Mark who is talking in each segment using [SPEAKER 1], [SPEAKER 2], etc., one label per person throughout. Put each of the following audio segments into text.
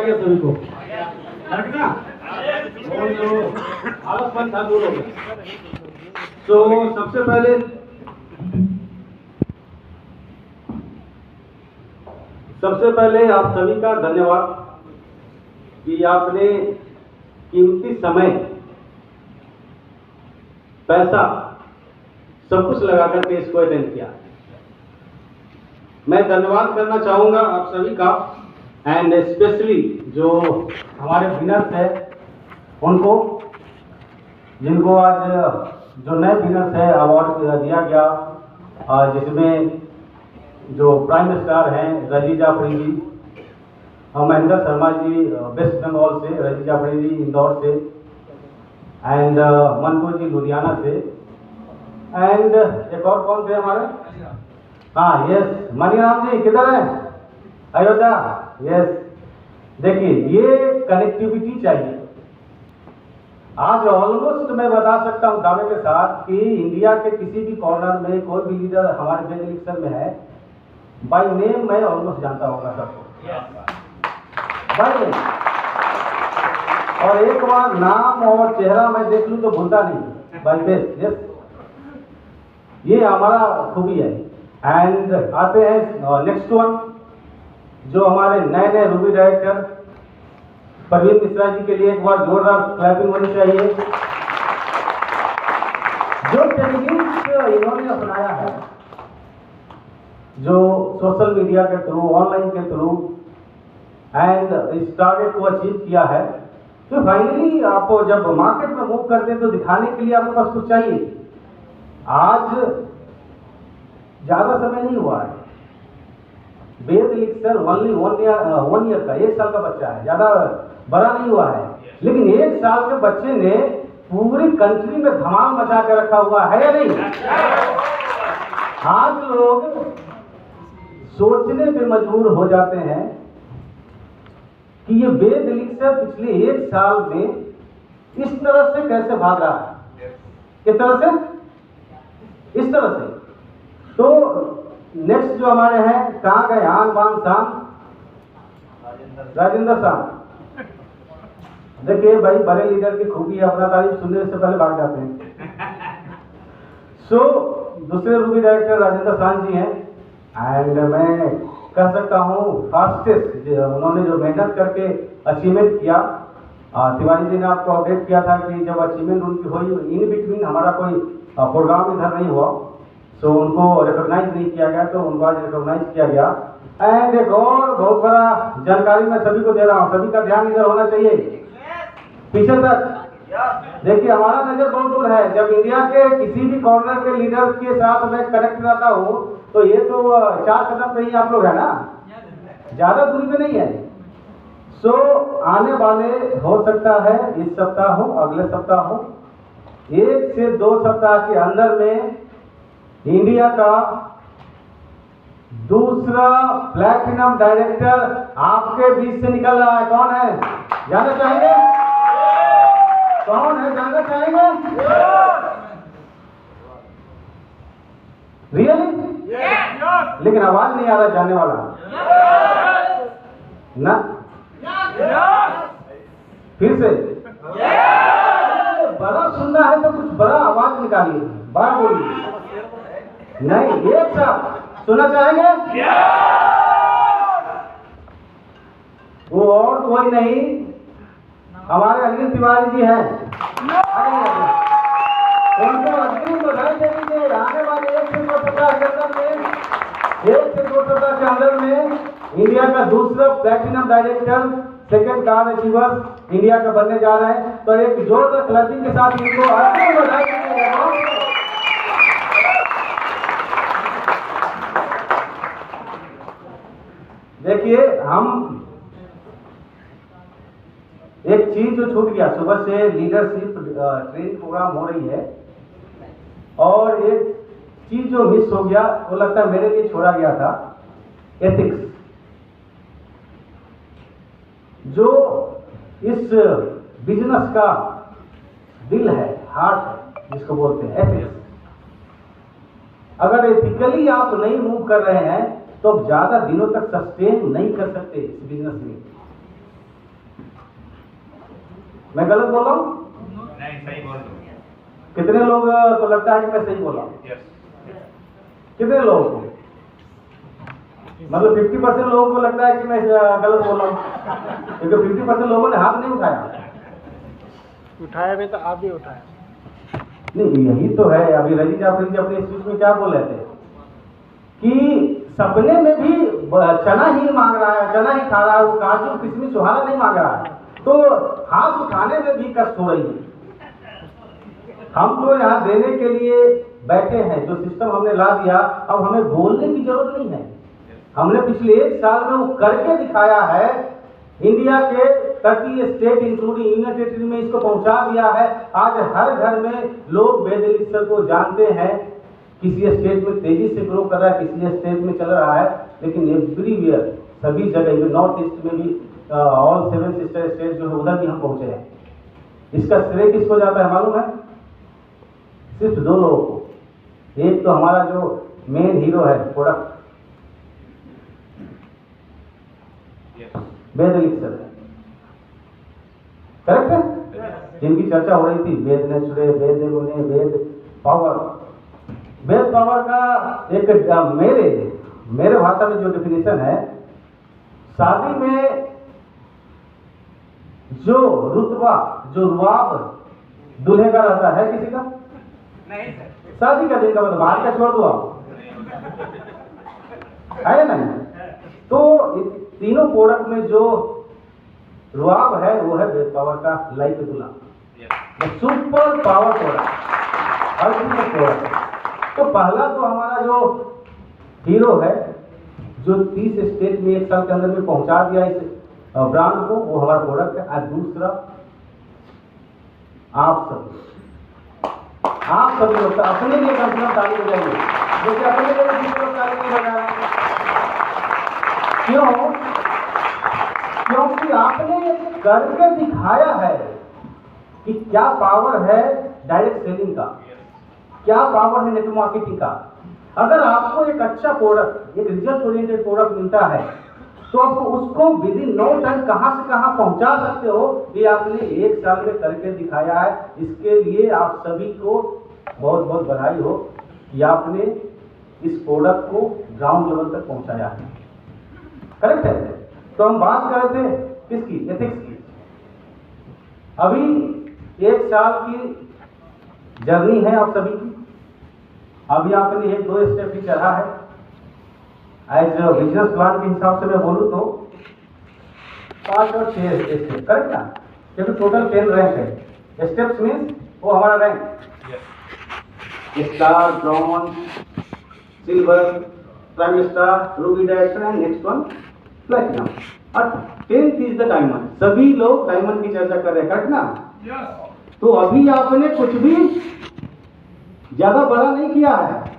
[SPEAKER 1] गया सभी को? ना और जो आलसपन था दूर हो गया। तो सबसे पहले आप सभी का धन्यवाद कि आपने कीमती समय, पैसा सब कुछ लगा करके इसको अटेंड किया। मैं धन्यवाद करना चाहूँगा आप सभी का, एंड स्पेशली जो हमारे विनर्स हैं उनको, जिनको आज जो नए विनर्स है अवार्ड दिया गया, जिसमें जो प्राइम स्टार हैं रजी जाफरी जी, महेंद्र शर्मा जी वेस्ट बंगाल से, रजी जाफरी जी इंदौर से, एंड मनपुर जी लुधियाना से, एंड एक और कौन थे हमारे, हाँ यस मणिराम जी किधर है, अयोध्या, यस। देखिए ये कनेक्टिविटी चाहिए। आज ऑलमोस्ट मैं बता सकता हूँ दावे के साथ कि इंडिया के किसी भी कॉर्नर में कोई भी लीडर हमारे बेनिफिशियर में है, बाय नेम मैं ऑलमोस्ट जानता होगा सबको, बाय नेम, और एक बार नाम और चेहरा मैं देख लूँ तो भूलता नहीं, बाय फेस, यस। ये हमारा खूबी है। एंड आते हैं नेक्स्ट वन, जो हमारे नए नए रूबी डायरेक्टर परवीन मिश्रा जी के लिए एक बार जोरदार क्लैपिंग होनी चाहिए। जो टेक्निक्स इन्होंने अपनाया है, जो सोशल मीडिया के थ्रू, ऑनलाइन के थ्रू, एंड इस टारगेट को अचीव किया है, तो फाइनली आप जब मार्केट में मूव करते हैं तो दिखाने के लिए आपके पास कुछ चाहिए। आज ज्यादा समय नहीं हुआ है, वेद एलिक्सर ओनली 1 ईयर का, 1 साल का बच्चा है, ज्यादा बड़ा नहीं हुआ है, लेकिन 1 साल के बच्चे ने पूरी कंट्री में धमाल मचा के रखा हुआ है या नहीं? आज लोग सोचने पे मजबूर हो जाते हैं कि ये वेद एलिक्सर पिछले 1 साल में इस तरह से कैसे भाग रहा है, किस तरह से, इस तरह से। तो नेक्स्ट जो हमारे हैं, कहाँ गए आन बान शान, राजेंद्र साहब। देखिए भाई, बड़े लीडर की खूबी है, अपना तारीफ सुनने से पहले भाग जाते हैं। सो दूसरे रूबी डायरेक्टर राजेंद्र साहब जी हैं, एंड मैं कह सकता हूँ फास्टेस्ट, उन्होंने जो मेहनत करके अचीवमेंट किया। तिवारी जी ने आपको अपडेट किया था कि जब अचीवमेंट उनकी हुई, इन बिटवीन हमारा कोई प्रोग्राम इधर नहीं हुआ, तो उनको रिकॉग्नाइज नहीं किया गया, तो उनको आज रिकॉग्नाइज किया गया। एंड एक और बहुत बड़ा जानकारी मैं सभी को दे रहा हूँ, सभी का ध्यान इधर होना चाहिए, पीछे तक। देखिए हमारा नजर बहुत दूर है, जब इंडिया के किसी भी कॉर्नर के लीडर के साथ मैं कनेक्ट रहता हूँ तो ये तो 4 कदम पे ही आप लोग है ना, ज्यादा दूरी पे नहीं है। सो आने वाले हो सकता है इस सप्ताह हो, अगले सप्ताह हो, 1 से 2 सप्ताह के अंदर में इंडिया का दूसरा प्लैटिनम डायरेक्टर आपके बीच से निकल रहा है। कौन है, जानना चाहेंगे? कौन है, जानना चाहेंगे? रियली? लेकिन आवाज नहीं आ रहा जानने वाला ना, फिर से बड़ा सुनना है तो कुछ बड़ा आवाज निकालिए, बड़ा बोलिए। नहीं, एक साथ सुनना चाहेंगे? वो और कोई नहीं, हमारे अनिल तिवारी जी हैं। उनको अग्रिम बधाई दे दीजिए। आने वाले 1 से 2 सप्ताह के अंदर में, 1 से 2 सप्ताह के अंदर में इंडिया का दूसरा platinum director, second car achiever India का बनने जा रहे हैं। तो एक जोरदार क्लैपिंग के साथ इनको अग्रिम बधाई दीजिए। देखिए हम एक चीज जो छूट गया, सुबह से लीडरशिप ट्रेनिंग प्रोग्राम हो रही है, और एक चीज जो मिस हो गया वो लगता है मेरे लिए छोड़ा गया था, एथिक्स। जो इस बिजनेस का दिल है, हार्ट है, जिसको बोलते हैं एथिक्स। अगर एथिकली आप नहीं मूव कर रहे हैं तो आप ज्यादा दिनों तक सस्टेन नहीं कर सकते इस बिजनेस में। मैं गलत बोल रहा हूँ?
[SPEAKER 2] नहीं, सही बोल रहे हो।
[SPEAKER 1] कितने लोग को लगता है कि मैं सही बोल रहा हूँ? कितने लोगों को? मतलब 50% लोगों को लगता है कि मैं गलत बोल रहा हूँ, क्योंकि 50% लोगों ने हाथ नहीं उठाया।
[SPEAKER 3] उठाया भी तो आप भी उठाया।
[SPEAKER 1] नहीं, यही तो है। अभी रजी जाफरी जी अपने स्पीच में क्या बोल रहे थे कि सपने में भी चना ही मांग रहा है, चना ही खा रहा है, वो काजू किशमिश सुहाना नहीं मांग रहा है, तो हाथ उठाने में भी कष्ट हो रही है। हम तो यहाँ देने के लिए बैठे हैं, जो सिस्टम हमने ला दिया, अब हमें बोलने की जरूरत नहीं है। हमने पिछले 1 साल में वो करके दिखाया है। इंडिया के 30 स्टेट इंक्लूडिंग यूनियन टेरिटरी में इसको पहुंचा दिया है। आज हर घर में लोग वेद एलिक्सर को जानते हैं। किसी स्टेट में तेजी से ग्रो कर रहा है, किसी स्टेट में चल रहा है, लेकिन एवरीवेयर, सभी जगह, नॉर्थ ईस्ट में भी ऑल 7 सिस्टर स्टेट जो है उधर भी हम पहुंचे हैं। इसका श्रेय किसको जाता है मालूम है? सिर्फ 2 लोगों को। एक तो हमारा जो मेन हीरो है प्रोडक्ट वेद एलिक्सर है, करेक्ट है, जिनकी चर्चा हो रही थी, वेद नेचुरे, वेद गुणे, वेद पावर। वेद पावर का एक मेरे भाषा में जो डिफिनेशन है, शादी में जो रुतबा, जो रुआब दूल्हे का रहता है, किसी का
[SPEAKER 2] नहीं सर।
[SPEAKER 1] शादी का दिन का मतलब बाहर का छोड़ दो आप, है ना? तो तीनों प्रोडक्ट में जो रुआब है वो है वेद पावर का लाइफ दूल्हा, super power product, ultimate product. तो पहला तो हमारा जो हीरो है, जो 30 स्टेट में 1 साल के अंदर में पहुंचा दिया इस ब्रांड को, वो हमारा प्रोडक्ट है। और दूसरा आप सभी लोग अपने लिए कम से कम ताली बजाइए, जैसे अपने लिए दूसरे लोग ताली नहीं बजा रहे। क्यों? क्योंकि आपने करके दिखाया है कि क्या पावर है डायरेक्ट सेलिंग का, क्या पावर है नेटवर्क मार्केटिंग का। अगर आपको एक अच्छा प्रोडक्ट, एक रिजल्ट ओरिएंटेड प्रोडक्ट मिलता है, तो आप उसको विद इन नो टाइम कहां से कहां पहुंचा सकते हो, ये आपने 1 साल में करके दिखाया है। इसके लिए आप सभी को बहुत बहुत बधाई हो कि आपने इस प्रोडक्ट को ग्राउंड लेवल तक पहुंचाया है, करेक्ट है? तो हम बात कर रहे थे किसकी? एथिक्स की। अभी 1 साल की जर्नी है आप सभी की। अभी आपने 1-2 स्टेप भी चढ़ा है। एज बिजनेस प्लान के हिसाब से मैं बोलूँ तो 5 और 6 स्टेप, करेक्ट ना? क्योंकि टोटल 10 रैंक है। स्टेप्स मीन्स वो हमारा rank, star, bronze, silver, prime star, Ruby, director and next one platinum. और 10th इज द डायमंड। सभी लोग डायमंड की चर्चा कर रहे हैं, करेक्ट ना? तो अभी आपने कुछ भी ज्यादा बड़ा नहीं किया है।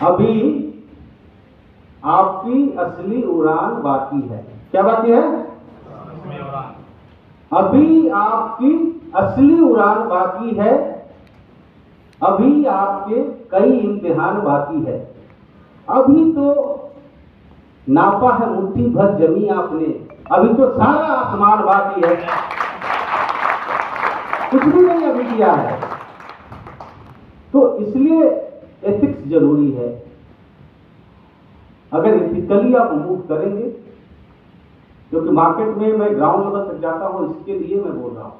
[SPEAKER 1] अभी आपकी असली उड़ान बाकी है। क्या बाकी है? अभी आपकी असली उड़ान बाकी है। अभी आपके कई इम्तिहान बाकी है। अभी तो नापा है मुट्ठी भर जमी आपने, अभी तो सारा आसमान बाकी है। कुछ भी नहीं अभी किया है। तो इसलिए एथिक्स जरूरी है। अगर एथिकली आप मूव करेंगे, क्योंकि मार्केट में मैं ग्राउंड लेवल तक जाता हूं, इसके लिए मैं बोल रहा हूं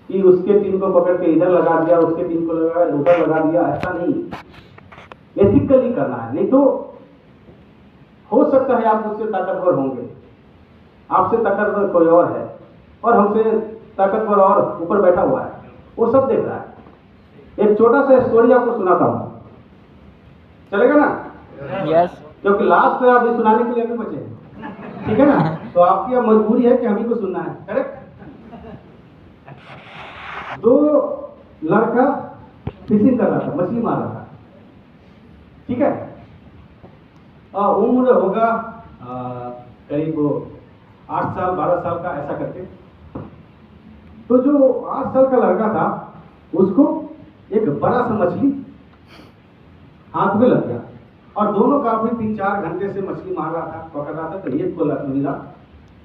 [SPEAKER 1] कि उसके टीम को पकड़ के इधर लगा दिया, उसके टीम को लगा उधर लगा दिया, ऐसा नहीं। एथिकली करना है। नहीं तो हो सकता है आप मुझसे ताकतवर होंगे, आपसे ताकतवर कोई और है, और हमसे ताकतवर और ऊपर बैठा हुआ है, वो सब देख रहा है। एक छोटा सा स्टोरी आपको सुनाता हूं, चलेगा ना?
[SPEAKER 3] यस।
[SPEAKER 1] क्योंकि लास्ट में आप ये सुनाने के लिए अभी बचे हैं, ठीक है ना? तो आपकी अब मजबूरी है कि हम ही को सुनना है, करेक्ट? 2 लड़का फिशिंग कर रहा था, मछली मार रहा था, ठीक है? उम्र होगा करीब 8 साल 12 साल का, ऐसा करके। तो जो 8 साल का लड़का था, उसको एक बड़ा सा मछली हाथ में लग गया, और दोनों काफी 3-4 घंटे से मछली मार रहा था, पकड़ रहा था। तो एक को मिला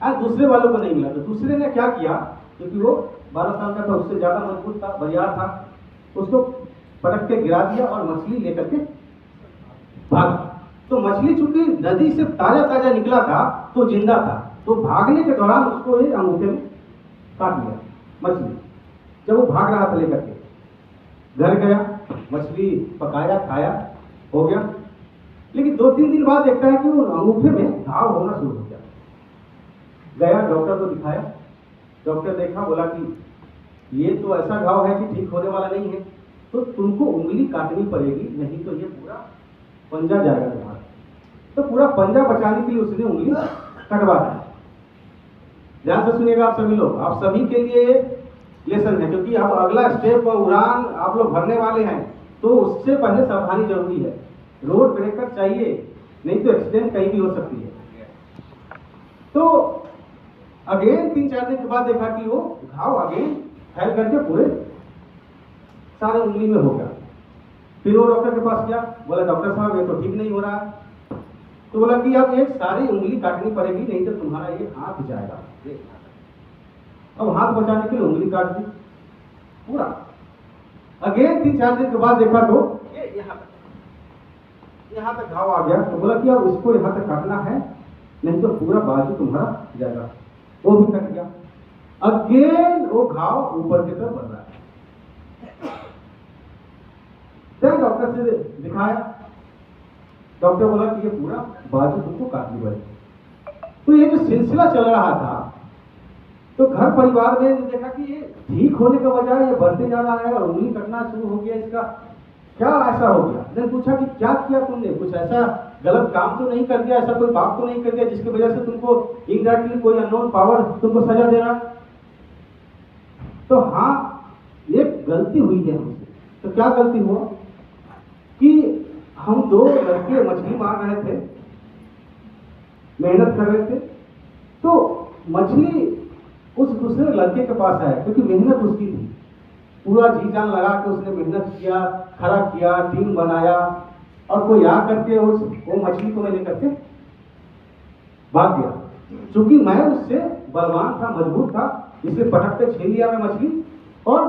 [SPEAKER 1] आज दूसरे वालों को नहीं मिला। तो दूसरे ने क्या किया, क्योंकि वो 12 साल का था, उससे ज्यादा मजबूत था, बरियार था, उसको पटक के गिरा दिया और मछली लेकर के भागा। तो मछली चूंकि नदी से ताजा ताजा निकला था तो जिंदा था, तो भागने के दौरान उसको ये अंगूठे में काट लिया मछली। जब वो भाग रहा था लेकर के, घर गया, मछली पकाया, खाया, हो गया। लेकिन 2-3 दिन बाद देखता है कि वो अंगूठे में घाव होना शुरू हो गया। गया डॉक्टर को दिखाया, डॉक्टर देखा, बोला कि ये तो ऐसा घाव है कि ठीक होने वाला नहीं है, तो तुमको उंगली काटनी पड़ेगी, नहीं तो ये पूरा पंजा जाएगा तुम्हारा। तो पूरा पंजा बचाने के लिए उसने उंगली कटवा दी। ध्यान से सुनिएगा आप सभी लोग, आप सभी के लिए लेसन है, क्योंकि अब अगला स्टेप उड़ान आप लोग भरने वाले हैं, तो उससे पहले सावधानी जरूरी है। रोड ब्रेकर चाहिए, नहीं तो एक्सीडेंट कहीं भी हो सकती है। तो अगेन 3-4 दिन के बाद देखा कि वो घाव अगेन फैल करके पूरे सारे उंगली में हो गया। फिर वो डॉक्टर के पास गया, बोला डॉक्टर साहब ये तो ठीक नहीं हो रहा है। तो बोला कि अब ये सारी उंगली काटनी पड़ेगी, नहीं तो तुम्हारा ये हाथ जाएगा। अब हाथ बचाने के लिए उंगली काट दी पूरा। अगेन 3-4 दिन के बाद देखा तो ये यहाँ तक घाव आ गया। तो बोला कि अब इसको यहाँ तक काटना है, नहीं तो पूरा बाजू तुम्हारा जाएगा। वो भी कट गया। अगेन वो घाव ऊपर की तरफ बढ़ रहा है। फिर डॉक्टर से दिखाया, डॉक्टर बोला कि ये पूरा बाजू तुमको काटनी पड़ेगी। तो ये जो सिलसिला चल रहा था, तो घर परिवार में देखा कि ये ठीक होने के बजाय ये बढ़ते जा रहा है और उंगली कटना शुरू हो गया। इसका क्या ऐसा हो गया? मैंने पूछा कि क्या किया तुमने, कुछ ऐसा गलत काम तो नहीं कर दिया, ऐसा कोई पाप तो नहीं कर दिया जिसकी वजह से तुमको इनडायरेक्टली कोई अननोन पावर तुमको सजा दे रहा? तो हाँ, एक गलती हुई है हमसे। तो क्या गलती हुआ कि हम 2 लड़के मछली मार रहे थे, मेहनत कर रहे थे। तो मछली उस दूसरे लड़के के पास आया, क्योंकि मेहनत उसकी थी, पूरा जी जान लगा के उसने मेहनत किया, खड़ा किया, टीम बनाया, और कोई आ करके वो मछली को मैं लेकर के भाग गया। चूंकि मैं उससे बलवान था, मजबूत था, इसलिए पटक के छीन लिया मैं मछली और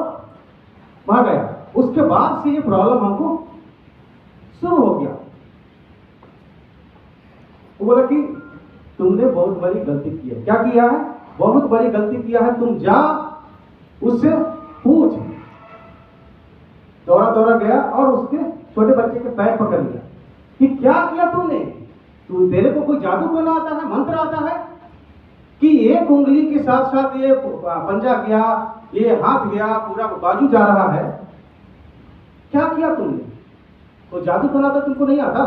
[SPEAKER 1] भाग गया। उसके बाद से ये प्रॉब्लम हमको शुरू हो गया। वो बोला कि तुमने बहुत बड़ी गलती की है। क्या किया है? बहुत बड़ी गलती किया है। तुम जा उससे पूछ। दौड़ा दौड़ा गया और उसके छोटे बच्चे के पैर पकड़ लिया कि क्या किया तुमने? तेरे को कोई जादू टोना आता है, मंत्र आता है कि एक उंगली के साथ साथ ये पंजा गया, ये हाथ गया, पूरा बाजू जा रहा है? क्या किया तुमने? तो जादू टोना तो तुमको नहीं आता?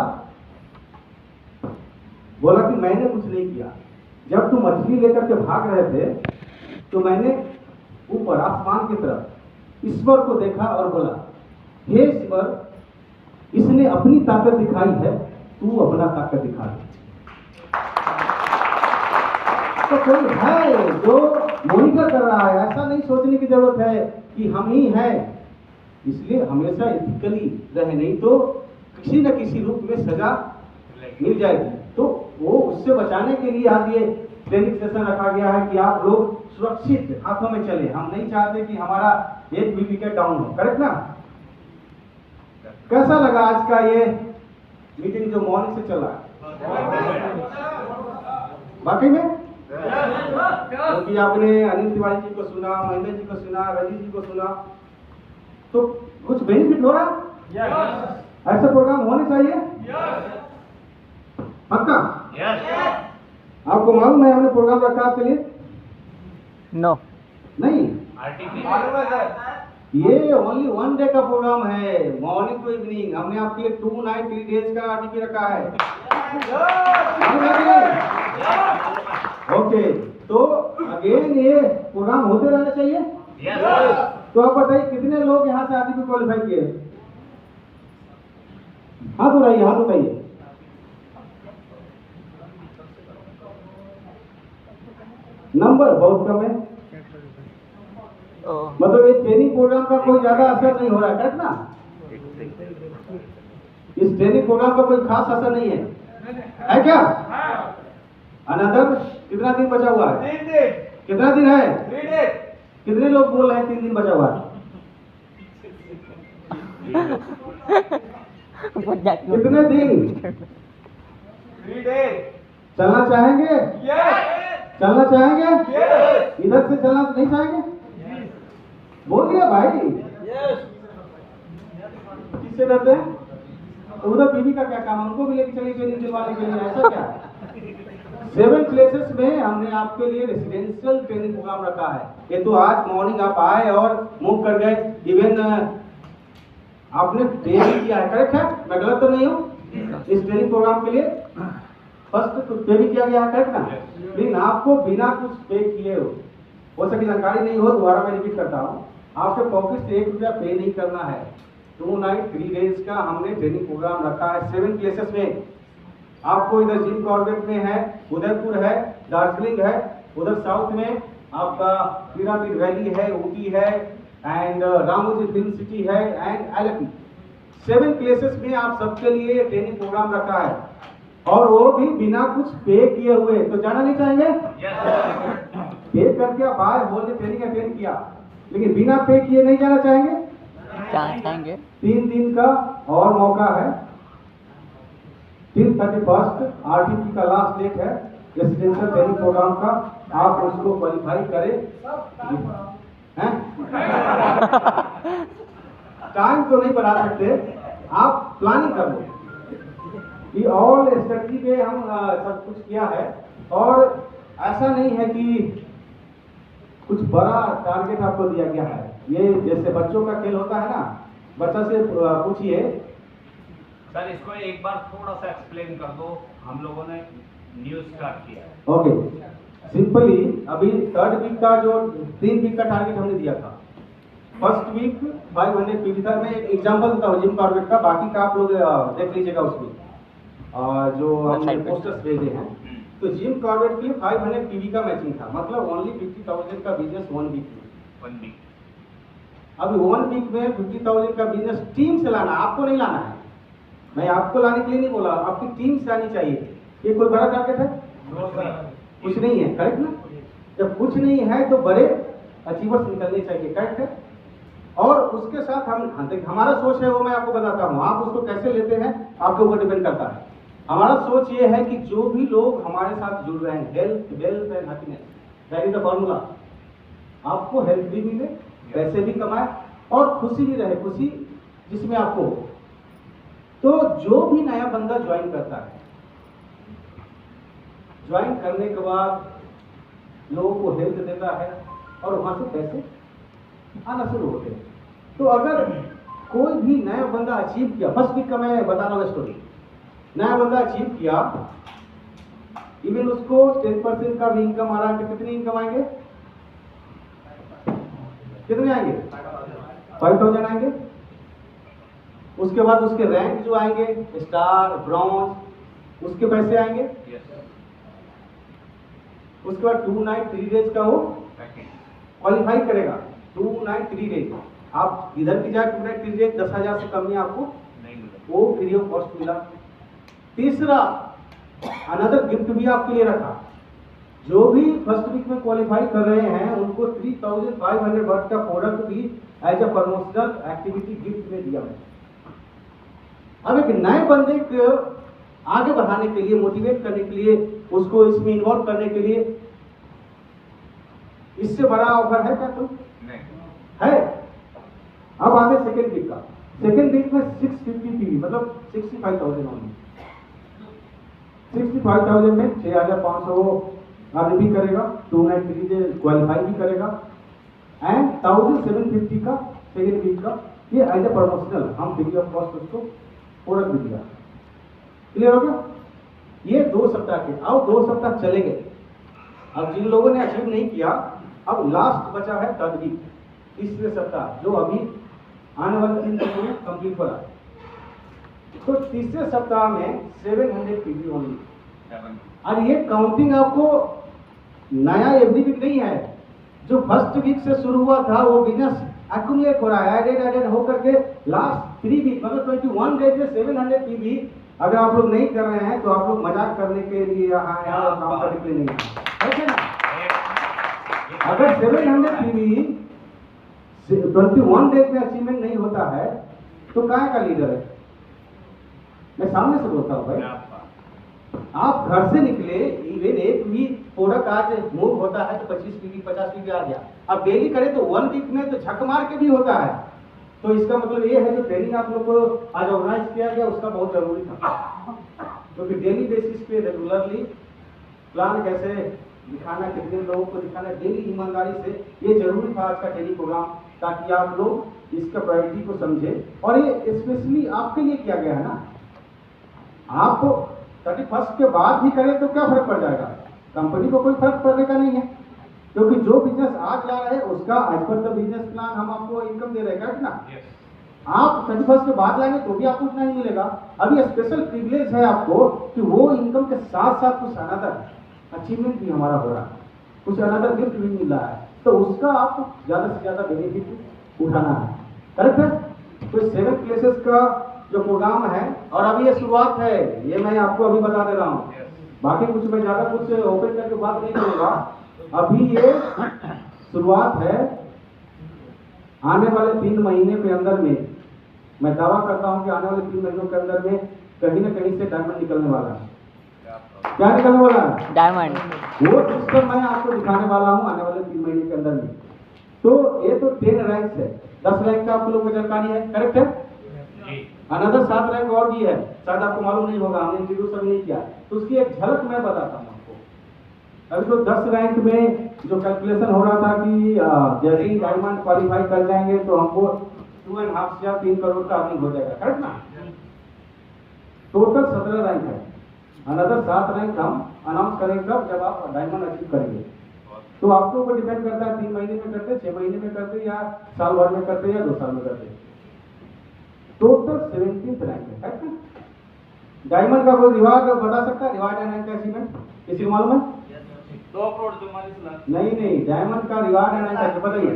[SPEAKER 1] बोला कि मैंने कुछ नहीं किया। जब तुम मछली लेकर के भाग रहे थे तो मैंने ऊपर आसमान की तरफ ईश्वर को देखा और बोला, हे ईश्वर, इसने अपनी ताकत दिखाई है, तू अपना ताकत दिखा दे। तो कोई है जो मॉनिटर कर रहा है, ऐसा नहीं सोचने की जरूरत है कि हम ही हैं। इसलिए हमेशा एथिकली रहे, नहीं तो किसी न किसी रूप में सजा मिल जाएगी। तो वो उससे बचाने के लिए आज ये ट्रेनिंग सेशन रखा गया है कि आप लोग सुरक्षित हाथों में चले। हम नहीं चाहते कि हमारा एक भी विकेट डाउन हो। करेक्ट ना? कैसा लगा आज का ये मीटिंग जो मॉर्निंग से चला? बाकी में क्योंकि आपने अनिल तिवारी जी को सुना, महेंद्र जी को सुना, रजनी जी को सुना, तो कुछ बेनिफिट हो रहा है? ऐसे प्रोग्राम होने चाहिए। पक्का? आपको मालूम है हमने प्रोग्राम रखा आपके लिए?
[SPEAKER 3] नो
[SPEAKER 1] नहीं, ये ओनली 1 डे का प्रोग्राम है, मॉर्निंग टू इवनिंग। हमने आपके लिए 2 नाइट 3 डेज का आरटीपी रखा है। ओके, तो अगेन ये प्रोग्राम होते रहना चाहिए। तो आप बताइए कितने लोग यहाँ से आरटीपी क्वालिफाई किए? हाथ उठाइए, हाथ उठाइए। नंबर बहुत कम है। मतलब ये ट्रेनिंग प्रोग्राम का कोई ज्यादा असर नहीं हो रहा है, करेक्ट ना? इस ट्रेनिंग प्रोग्राम का कोई खास असर नहीं है क्या? अनदर कितना दिन बचा हुआ है?
[SPEAKER 2] 3 दिन,
[SPEAKER 1] कितना दिन है?
[SPEAKER 2] 3 दिन,
[SPEAKER 1] कितने लोग बोल रहे हैं 3 दिन बचा हुआ है? कितने दिन?
[SPEAKER 2] 3 डेज,
[SPEAKER 1] चलना चाहेंगे?
[SPEAKER 2] यस,
[SPEAKER 1] चलना चाहेंगे?
[SPEAKER 2] यस,
[SPEAKER 1] इधर से चलना नहीं चाहेंगे? बोलिए भाई। किससे डरते हैं? तो उधर बीवी का क्या काम है? उनको भी लेके चलिए ट्रेनिंग दिलवाने के लिए, ऐसा क्या है? 7 प्लेसेस में हमने आपके लिए रेसिडेंशियल ट्रेनिंग प्रोग्राम रखा है। ये तो आज मॉर्निंग आप आए और मूव कर गए। इवन आपने पे भी किया है, करेक्ट है? मैं गलत तो नहीं हूँ? इस ट्रेनिंग प्रोग्राम के लिए फर्स्ट कुछ पे भी किया गया है, करेक्ट ना? लेकिन आपको बिना कुछ पे किए हो सके जानकारी नहीं हो, दोबारा मैं रिपीट करता हूँ, आपके पॉकेट से 1 रुपया पे नहीं करना है। 2 नाइट 3 डेज का हमने ट्रेनिंग प्रोग्राम रखा है 7 प्लेसेस में। आपको इधर जिम कॉर्बेट में है, उदयपुर है, दार्जिलिंग है, उधर साउथ में आपका पिरामिड वैली है, ऊटी है, एंड रामोजी फिल्म सिटी है, एंड एलपी। 7 प्लेसेस में आप सबके लिए ट्रेनिंग प्रोग्राम रखा है, और वो भी बिना कुछ पे किए हुए। तो जाना नहीं चाहेंगे? पे करके आप आए, बोलने ट्रेनिंग अटेंड किया, लेकिन बिना पे किए नहीं जाना चाहेंगे?
[SPEAKER 3] चाहेंगे।
[SPEAKER 1] 3 दिन का और मौका है। 31 आरटीपी का लास्ट डेट है रेसिडेंशियल ट्रेनिंग प्रोग्राम का। आप उसको क्वालिफाई करें हैं? टाइम तो नहीं बढ़ा सकते, आप प्लानिंग कर लो। ये ऑल स्ट्रेटजी पे हम सब कुछ किया है, और ऐसा नहीं है कि कुछ बड़ा टारगेट आपको दिया गया है। ये जैसे बच्चों का खेल होता है ना, बच्चा से पूछिए
[SPEAKER 2] सर इसको एक बार थोड़ा सा एक्सप्लेन कर दो, हम लोगों ने न्यूज स्टार्ट किया है।
[SPEAKER 1] ओके, सिंपली अभी 3rd वीक का जो 3 वीक का टारगेट हमने दिया था, फर्स्ट वीक 500 पीवी था। मैं एक एग्जांपल देता हूँ जिम कॉर्बेट का, बाकी का आप लोग देख लीजिएगा उसमें जो हमने पोस्टर्स भेजे हैं। तो जिम कॉर्बेट के लिए 500 पीवी का मैचिंग था, मतलब ओनली 50,000 का बिजनेस 1 वीक में।
[SPEAKER 2] 1 वीक
[SPEAKER 1] अभी 1 वीक में 50,000 का बिजनेस टीम से लाना, आपको नहीं लाना है। मैं आपको लाने के लिए नहीं बोला, आपकी टीम से आनी चाहिए। ये कोई बड़ा टारगेट है? कुछ नहीं है, करेक्ट ना? जब कुछ नहीं है तो बड़े अचीवर्स निकलने चाहिए, करेक्ट है? और उसके साथ हमारा सोच है, वो मैं आपको बताता हूँ। आप उसको कैसे लेते हैं आपके ऊपर डिपेंड करता है। हमारा सोच ये है कि जो भी लोग हमारे साथ जुड़ रहे हैं, health, wealth and happiness, that is the formula. आपको हेल्थ भी मिले, पैसे भी कमाए, और खुशी भी रहे, खुशी जिसमें आपको हो। तो जो भी नया बंदा ज्वाइन करता है, ज्वाइन करने के बाद लोगों को हेल्थ देता है, और वहां से पैसे आना शुरू होते हैं। तो अगर कोई भी नया बंदा अचीव किया, फर्स्ट वीक का मैं बता रहा हूँ स्टोरी, नया बंदा अचीव किया, इवन उसको 10% का भी इनकम आ रहा है, कितनी इनकम आएंगे? कितने आएंगे? 5,000 आएंगे। उसके बाद उसके रैंक जो आएंगे, स्टार, ब्रॉन्ज, उसके पैसे आएंगे। उसके बाद 2 नाइट 3 डेज का वो क्वालिफाई करेगा। 2 नाइट 3 डेज आप इधर की जाए 2 नाइट 3 डेज 10,000 से कम में आपको
[SPEAKER 2] नहीं मिला,
[SPEAKER 1] वो फ्री ऑफ कॉस्ट मिला। तीसरा, अनदर गिफ्ट भी आपके लिए रखा। जो भी फर्स्ट वीक में क्वालिफाई कर रहे हैं उनको 3,500 वर्थ का प्रोडक्ट भी as a promotional activity gift में दिया है। अब एक नए बंदे को आगे बढ़ाने के लिए, मोटिवेट करने के लिए, उसको इसमें इन्वॉल्व करने के लिए इससे बड़ा ऑफर है क्या कोई?
[SPEAKER 2] नहीं
[SPEAKER 1] है। अब आगे सेकेंड वीक का। सेकेंड वीक में 650 पीवी, मतलब 65,000 ओनली। 65,000 में 6,500 अर्न भी करेगा, 2 नाइट 3 डे क्वालिफाई भी करेगा, एंड 1,750 का सेकेंड वीक का ये एज ए प्रमोशनल हम फ्री ऑफ कॉस्ट उसको प्रोडक्ट भी दिया। क्लियर हो गया? ये 2 सप्ताह के, अब 2 सप्ताह चलेंगे। अब जिन लोगों ने अचीव नहीं किया, अब लास्ट बचा है 3rd वीक, तीसरे सप्ताह, जो अभी आने वाले 3 दिन में कंप्लीट हो रहा है। तो तीसरे सप्ताह में 700 पीवी ओनली। और ये काउंटिंग आपको नया एवरी वीक नहीं है, जो फर्स्ट वीक से शुरू हुआ था वो बिजनेस एक्यूमुलेट हो रहा है, एडेड होकर के लास्ट 3 वीक, मतलब 21 डेज में 700 पीवी अगर आप लोग नहीं कर रहे हैं तो आप लोग मजाक करने के लिए यहाँ आए हैं और काम करने के लिए नहीं आए, है ना? अगर 700 PV 21 डेज में अचीवमेंट नहीं होता है तो कहाँ का लीडर है? मैं सामने से बोलता हूँ भाई, आप घर से निकले, इवन एक भी प्रोडक्ट आज मूव होता है तो 25 PV 50 PV आ गया, अब डेली करें तो 1 वीक में तो झक मार के भी होता है। तो इसका मतलब ये है जो ट्रेनिंग आप लोग को आज ऑर्गेनाइज किया गया उसका बहुत जरूरी था, क्योंकि डेली बेसिस पे रेगुलरली प्लान कैसे दिखाना, कितने लोगों को दिखाना, डेली ईमानदारी से, ये जरूरी था आज का ट्रेनिंग प्रोग्राम, ताकि आप लोग इसका प्रायोरिटी को समझे। और ये स्पेशली आपके लिए किया गया है ना, आप 31 के बाद भी करें तो क्या फर्क पड़ जाएगा? कंपनी को कोई फर्क पड़ने का नहीं है, क्योंकि जो बिजनेस आज ला रहे हैं उसका as per the business plan हम आपको इनकम दे रहे हैं, करेक्ट ना? आप 31 के बाद लाएंगे तो भी आपको उतना ही मिलेगा। अभी स्पेशल प्रिविलेज है आपको कि वो इनकम के साथ साथ कुछ अनदर अचीवमेंट भी हमारा हो रहा है, कुछ अनदर गिफ्ट भी मिल रहा है, तो उसका आपको ज़्यादा से ज़्यादा बेनिफिट उठाना है, करेक्ट है? तो 7 प्लेसेस का जो प्रोग्राम है, और अभी ये शुरुआत है, ये मैं आपको अभी बता दे रहा हूँ, बाकी कुछ मैं ज़्यादा कुछ ओपन करके बात नहीं करूँगा, अभी ये शुरुआत है। आने वाले 3 महीने के अंदर में मैं दावा करता हूं कि आने वाले 3 महीनों के अंदर में कहीं ना कहीं से डायमंड निकलने वाला है। क्या निकलने वाला है?
[SPEAKER 3] डायमंड।
[SPEAKER 1] वो सिस्टम मैं आपको दिखाने वाला हूं आने वाले 3 महीने के अंदर में। तो ये तो 10 रैंक है, 10 रैंक का आप लोगों को जानकारी है, करेक्ट है? अनदर 7 रैंक और भी है, शायद आपको मालूम नहीं होगा, हमने इंट्रोड्यूस अभी नहीं किया, तो उसकी एक झलक मैं बताता हूँ आपको। अभी तो 10 रैंक में जो कैलकुलेशन हो रहा था कि जैसे ही डायमंड क्वालिफाई कर जाएंगे तो हमको 2.5 या 3 करोड़ का अर्निंग हो जाएगा, करेक्ट ना? टोटल 17 रैंक है, अनदर 7 रैंक हम अनाउंस करेंगे जब आप डायमंड अचीव करेंगे। तो आपके ऊपर डिपेंड करता है 3 महीने में करते, 6 महीने में करते, या साल भर में करते, या 2 साल में करते। टोटल 17 रैंक है, करेक्ट ना? डायमंड का कोई रिवार्ड बता सकता है? रिवार्ड एंड रैंक का अचीवमेंट किसी को मालूम है?
[SPEAKER 2] 2 करोड़ 44 लाख।
[SPEAKER 1] नहीं, डायमंड का रिवार्ड एंड रैंक का बताइए।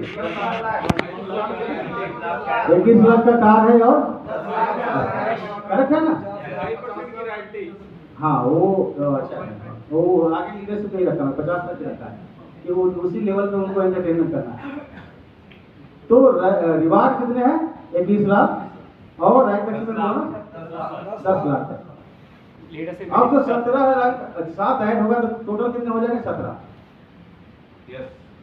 [SPEAKER 1] 21 लाख का कार है, और करेक्ट है ना? हाँ, वो अच्छा है, वो आगे लीडरशिप नहीं रखता है, 50 तक रहता है कि वो उसी लेवल पे उनको एंटरटेनमेंट करना है। तो रिवार्ड कितने हैं? 21 लाख, और रैंक अचीवमेंट 10 लाख है। अब तो 17 रैंक 7 ऐड होगा तो टोटल कितने हो जाएंगे? 17।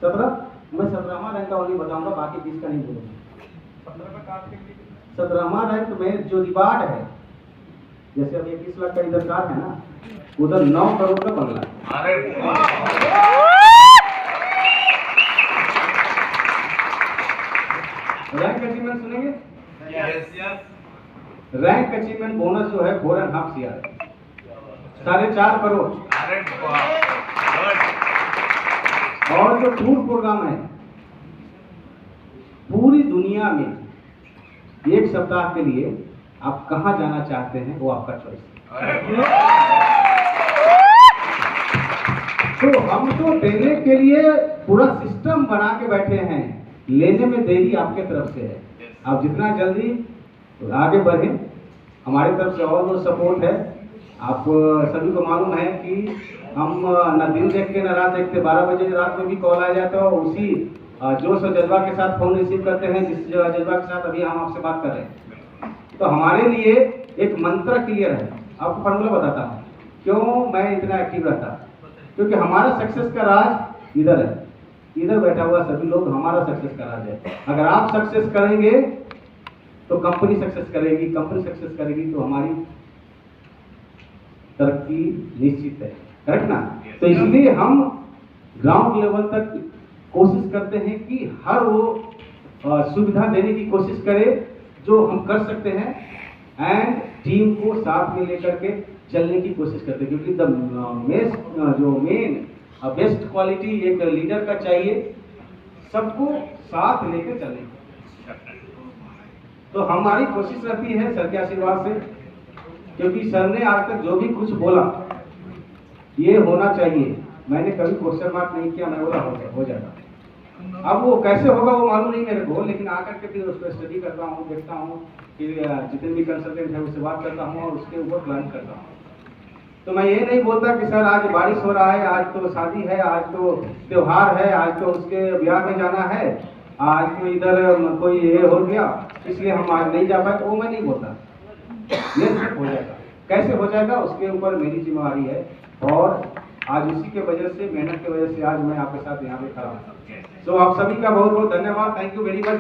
[SPEAKER 1] 17 मैं 17वां रैंक का ओनली बताऊंगा, बाकी 20 का नहीं बोलूंगा। 17वां रैंक में जो रिवार्ड है, जैसे अभी 21 लाख का इधर कार है ना, उधर 9 करोड़ का बंगला है।
[SPEAKER 2] अरे
[SPEAKER 1] रैंक अचीवमेंट सुनेंगे?
[SPEAKER 2] यस।
[SPEAKER 1] रैंक अचीवमेंट बोनस जो है 4.5 CR, 4.5 करोड़।
[SPEAKER 2] अरे गुड।
[SPEAKER 1] और जो टूर प्रोग्राम है पूरी दुनिया में 1 सप्ताह के लिए आप कहां जाना चाहते हैं वो आपका चॉइस है। तो हम तो देने के लिए पूरा सिस्टम बना के बैठे हैं, लेने में देरी आपके तरफ से है। आप जितना जल्दी आगे बढ़े, हमारी तरफ से और वो सपोर्ट है। आप सभी को मालूम है कि हम न दिन देखते न रात देखते, 12 बजे रात में भी कॉल आ जाता है, उसी जोश और जज्बा के साथ फोन रिसीव करते हैं, जिस जज्बा के साथ अभी हम आपसे बात कर रहे हैं। तो हमारे लिए एक मंत्र क्लियर है, आपको फॉर्मूला बताता हूँ क्यों मैं इतना एक्टिव रहता, क्योंकि हमारा सक्सेस का राज इधर है, इधर बैठा हुआ सभी लोग हमारा सक्सेस का राज है। अगर आप सक्सेस करेंगे तो कंपनी सक्सेस करेगी, कंपनी सक्सेस करेगी तो हमारी तरक्की निश्चित है, करेक्ट ना? तो इसलिए हम ग्राउंड लेवल तक कोशिश करते हैं कि हर वो सुविधा देने की कोशिश करें जो हम कर सकते हैं, एंड टीम को साथ में लेकर के चलने की कोशिश करते हैं, क्योंकि जो मेन बेस्ट क्वालिटी एक लीडर का चाहिए, सबको साथ लेकर चलने की। तो हमारी कोशिश रहती है सर के आशीर्वाद से, क्योंकि सर ने आज तक जो भी कुछ बोला ये होना चाहिए, मैंने कभी क्वेश्चन मार्क नहीं किया, मैं बोला हो जाएगा। अब वो कैसे होगा वो मालूम नहीं मेरे को, लेकिन आकर के फिर उस पर स्टडी करता हूँ, देखता हूँ कि जितने भी कंसल्टेंट है उससे बात करता हूँ और उसके ऊपर प्लान करता हूँ। तो मैं ये नहीं बोलता कि सर आज बारिश हो रहा है, आज तो शादी है, आज तो त्योहार है, आज तो उसके ब्याह में जाना है, आज तो इधर कोई ये हो गया इसलिए हम आज नहीं जा पाए, वो मैं नहीं बोलता। ये हो जाएगा, कैसे हो जाएगा उसके ऊपर मेरी जिम्मेवारी है, और आज उसी के वजह से, मेहनत की वजह से आज मैं आपके साथ यहाँ पे खड़ा हूँ। तो आप सभी का बहुत बहुत धन्यवाद, थैंक यू वेरी मच।